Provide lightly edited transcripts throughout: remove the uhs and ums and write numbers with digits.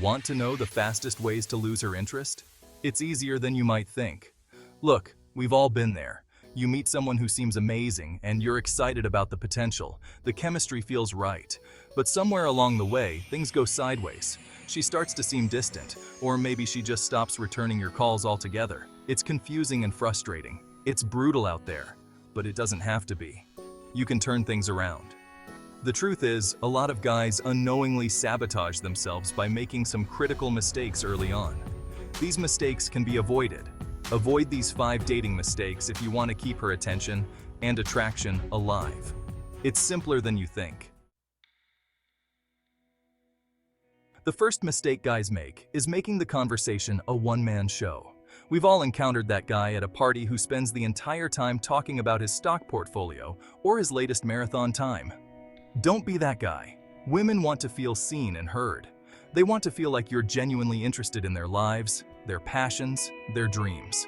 Want to know the fastest ways to lose her interest? It's easier than you might think. Look, we've all been there. You meet someone who seems amazing and you're excited about the potential. The chemistry feels right. But somewhere along the way, things go sideways. She starts to seem distant, or maybe she just stops returning your calls altogether. It's confusing and frustrating. It's brutal out there, but it doesn't have to be. You can turn things around. The truth is, a lot of guys unknowingly sabotage themselves by making some critical mistakes early on. These mistakes can be avoided. Avoid these 5 dating mistakes if you want to keep her attention and attraction alive. It's simpler than you think. The first mistake guys make is making the conversation a one-man show. We've all encountered that guy at a party who spends the entire time talking about his stock portfolio or his latest marathon time. Don't be that guy. Women want to feel seen and heard. They want to feel like you're genuinely interested in their lives, their passions, their dreams.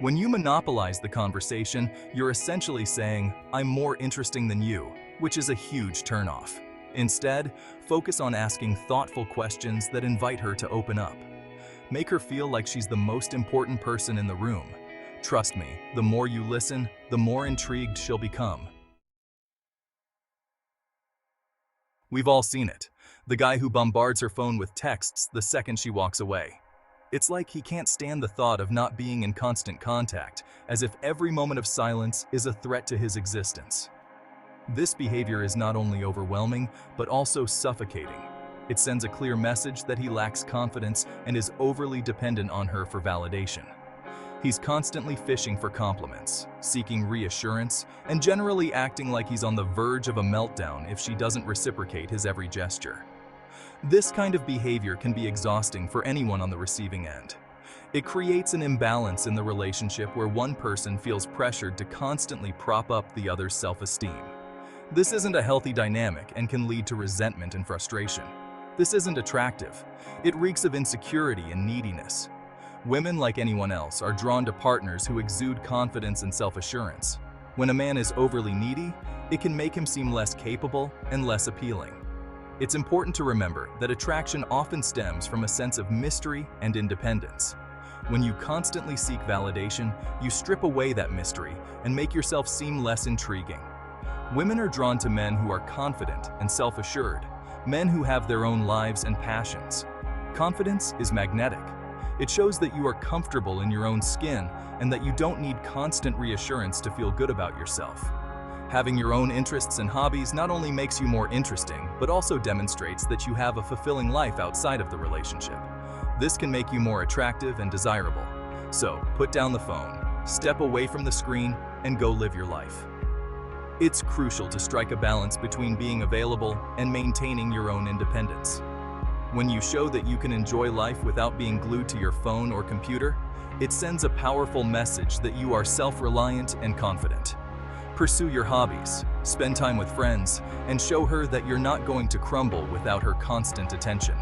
When you monopolize the conversation, you're essentially saying, "I'm more interesting than you," which is a huge turnoff. Instead, focus on asking thoughtful questions that invite her to open up. Make her feel like she's the most important person in the room. Trust me, the more you listen, the more intrigued she'll become. We've all seen it. The guy who bombards her phone with texts the second she walks away. It's like he can't stand the thought of not being in constant contact, as if every moment of silence is a threat to his existence. This behavior is not only overwhelming, but also suffocating. It sends a clear message that he lacks confidence and is overly dependent on her for validation. He's constantly fishing for compliments, seeking reassurance, and generally acting like he's on the verge of a meltdown if she doesn't reciprocate his every gesture. This kind of behavior can be exhausting for anyone on the receiving end. It creates an imbalance in the relationship where one person feels pressured to constantly prop up the other's self-esteem. This isn't a healthy dynamic and can lead to resentment and frustration. This isn't attractive. It reeks of insecurity and neediness. Women, like anyone else, are drawn to partners who exude confidence and self-assurance. When a man is overly needy, it can make him seem less capable and less appealing. It's important to remember that attraction often stems from a sense of mystery and independence. When you constantly seek validation, you strip away that mystery and make yourself seem less intriguing. Women are drawn to men who are confident and self-assured, men who have their own lives and passions. Confidence is magnetic. It shows that you are comfortable in your own skin and that you don't need constant reassurance to feel good about yourself. Having your own interests and hobbies not only makes you more interesting, but also demonstrates that you have a fulfilling life outside of the relationship. This can make you more attractive and desirable. So, put down the phone, step away from the screen, and go live your life. It's crucial to strike a balance between being available and maintaining your own independence. When you show that you can enjoy life without being glued to your phone or computer, it sends a powerful message that you are self-reliant and confident. Pursue your hobbies, spend time with friends, and show her that you're not going to crumble without her constant attention.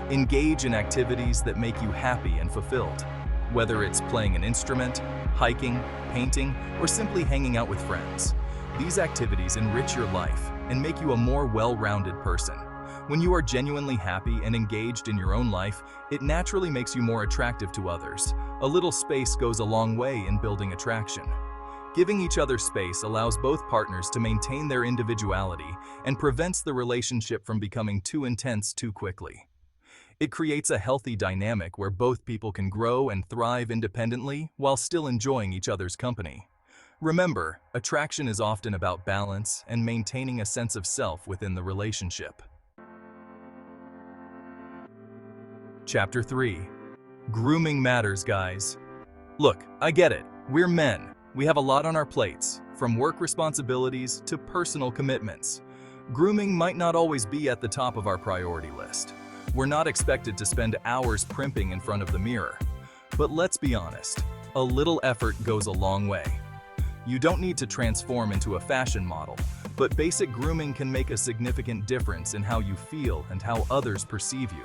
Engage in activities that make you happy and fulfilled, whether it's playing an instrument, hiking, painting, or simply hanging out with friends. These activities enrich your life and make you a more well-rounded person. When you are genuinely happy and engaged in your own life, it naturally makes you more attractive to others. A little space goes a long way in building attraction. Giving each other space allows both partners to maintain their individuality and prevents the relationship from becoming too intense too quickly. It creates a healthy dynamic where both people can grow and thrive independently while still enjoying each other's company. Remember, attraction is often about balance and maintaining a sense of self within the relationship. Chapter 3. Grooming matters, guys. Look, I get it. We're men. We have a lot on our plates, from work responsibilities to personal commitments. Grooming might not always be at the top of our priority list. We're not expected to spend hours primping in front of the mirror. But let's be honest, a little effort goes a long way. You don't need to transform into a fashion model, but basic grooming can make a significant difference in how you feel and how others perceive you.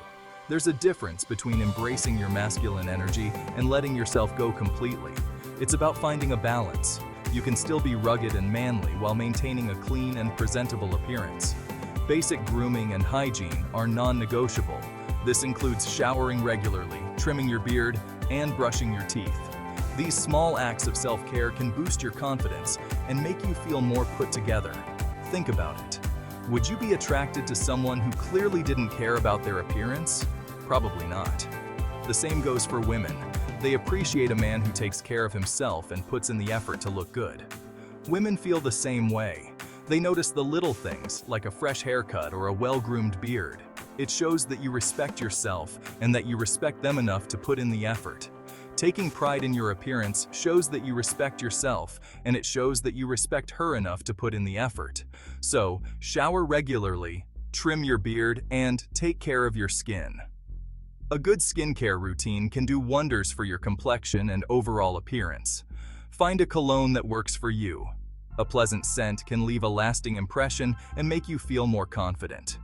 There's a difference between embracing your masculine energy and letting yourself go completely. It's about finding a balance. You can still be rugged and manly while maintaining a clean and presentable appearance. Basic grooming and hygiene are non-negotiable. This includes showering regularly, trimming your beard, and brushing your teeth. These small acts of self-care can boost your confidence and make you feel more put together. Think about it. Would you be attracted to someone who clearly didn't care about their appearance? Probably not. The same goes for women. They appreciate a man who takes care of himself and puts in the effort to look good. Women feel the same way. They notice the little things, like a fresh haircut or a well-groomed beard. It shows that you respect yourself and that you respect them enough to put in the effort. Taking pride in your appearance shows that you respect yourself, and it shows that you respect her enough to put in the effort. So, shower regularly, trim your beard, and take care of your skin. A good skincare routine can do wonders for your complexion and overall appearance. Find a cologne that works for you. A pleasant scent can leave a lasting impression and make you feel more confident.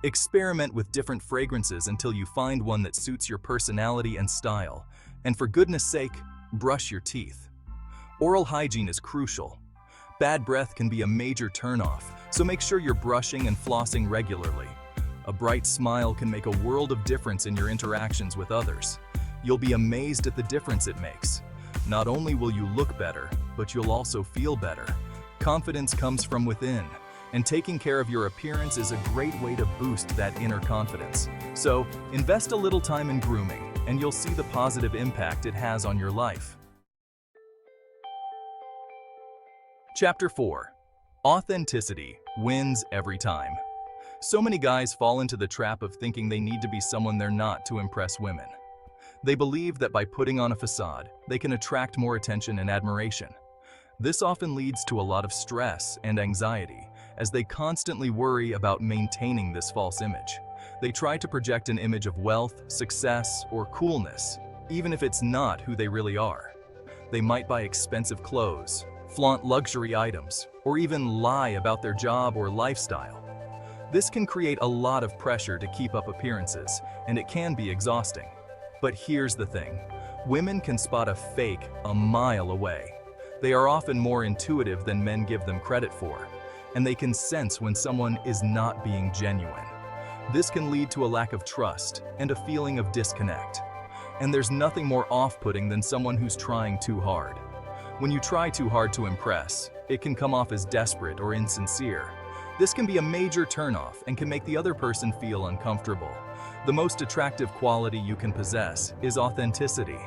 Experiment with different fragrances until you find one that suits your personality and style. And for goodness sake, brush your teeth. Oral hygiene is crucial. Bad breath can be a major turnoff, so make sure you're brushing and flossing regularly. A bright smile can make a world of difference in your interactions with others. You'll be amazed at the difference it makes. Not only will you look better, but you'll also feel better. Confidence comes from within, and taking care of your appearance is a great way to boost that inner confidence. So, invest a little time in grooming, and you'll see the positive impact it has on your life. Chapter 4. Authenticity wins every time. So many guys fall into the trap of thinking they need to be someone they're not to impress women. They believe that by putting on a facade, they can attract more attention and admiration. This often leads to a lot of stress and anxiety, as they constantly worry about maintaining this false image. They try to project an image of wealth, success, or coolness, even if it's not who they really are. They might buy expensive clothes, flaunt luxury items, or even lie about their job or lifestyle. This can create a lot of pressure to keep up appearances, and it can be exhausting. But here's the thing. Women can spot a fake a mile away. They are often more intuitive than men give them credit for, and they can sense when someone is not being genuine. This can lead to a lack of trust and a feeling of disconnect. And there's nothing more off-putting than someone who's trying too hard. When you try too hard to impress, it can come off as desperate or insincere. This can be a major turnoff and can make the other person feel uncomfortable. The most attractive quality you can possess is authenticity.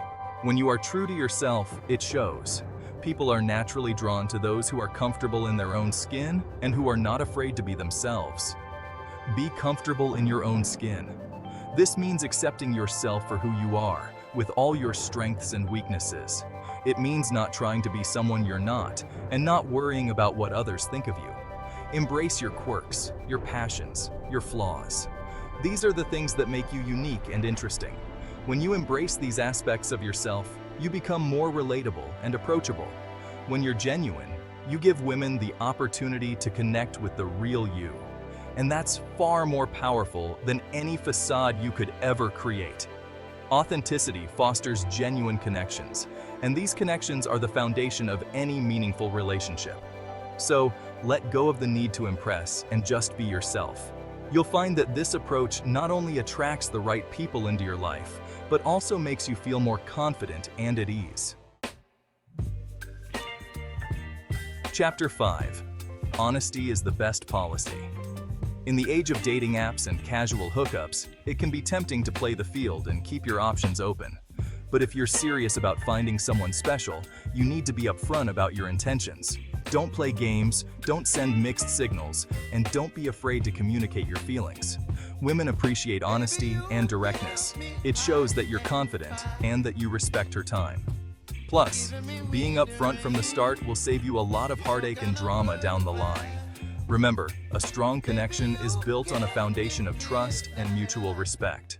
When you are true to yourself, it shows. People are naturally drawn to those who are comfortable in their own skin and who are not afraid to be themselves. Be comfortable in your own skin. This means accepting yourself for who you are, with all your strengths and weaknesses. It means not trying to be someone you're not, and not worrying about what others think of you. Embrace your quirks, your passions, your flaws. These are the things that make you unique and interesting. When you embrace these aspects of yourself, you become more relatable and approachable. When you're genuine, you give women the opportunity to connect with the real you. And that's far more powerful than any facade you could ever create. Authenticity fosters genuine connections, and these connections are the foundation of any meaningful relationship. So, let go of the need to impress and just be yourself. You'll find that this approach not only attracts the right people into your life, but also makes you feel more confident and at ease. Chapter 5. Honesty is the best policy. In the age of dating apps and casual hookups, it can be tempting to play the field and keep your options open. But if you're serious about finding someone special, you need to be upfront about your intentions. Don't play games, don't send mixed signals, and don't be afraid to communicate your feelings. Women appreciate honesty and directness. It shows that you're confident and that you respect her time. Plus, being upfront from the start will save you a lot of heartache and drama down the line. Remember, a strong connection is built on a foundation of trust and mutual respect.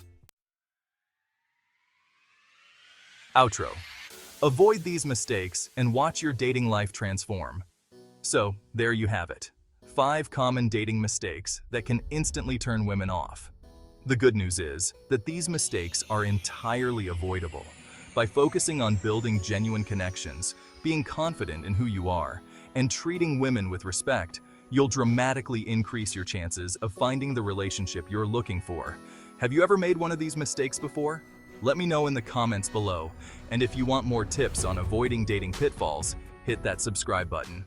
Outro. Avoid these mistakes and watch your dating life transform. So, there you have it. 5 common dating mistakes that can instantly turn women off. The good news is that these mistakes are entirely avoidable. By focusing on building genuine connections, being confident in who you are, and treating women with respect, you'll dramatically increase your chances of finding the relationship you're looking for. Have you ever made one of these mistakes before? Let me know in the comments below. And if you want more tips on avoiding dating pitfalls, hit that subscribe button.